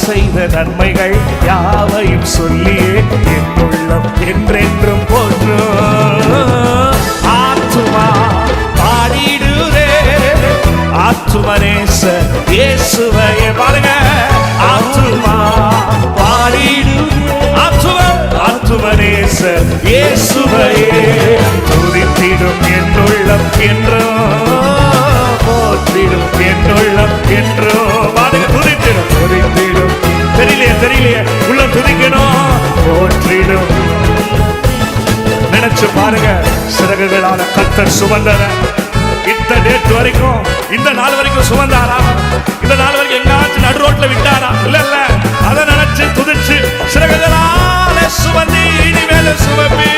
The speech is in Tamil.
செய்த நன்மைகள் யாவையும் சொல்லியே என் உள்ளம் என்றென்றும் போற்றும். ஆத்துமா பாடிடுதே ஆத்துமனேச இயேசுவையே. பாருங்க, ஆத்துமா பாடிடுதே ஆத்துமனேச இயேசுவையே. துதித்திடும் என் உள்ளம் என்றும் போற்றிடும் என் உள்ளம் என்றும். பாருங்க, துதித்திடும் துதித்திடும். தெரியலையே உள்ள துதிக்கணும். போற்றிடும். நினைச்சு பாருங்க, சிறகுகளான கர்த்தர் சுமந்தர இந்த டேட் வரைக்கும், இந்த நாள் வரைக்கும் சுமந்தாரா? இந்த நாள் வரைக்கும் எங்காச்சும் நடு ரோட்ல விட்டாரா? இல்ல இல்ல. அதை நினைச்சு துதிச்சு சிறகுகளால சுமந்தி இனிமேல சுமப்பி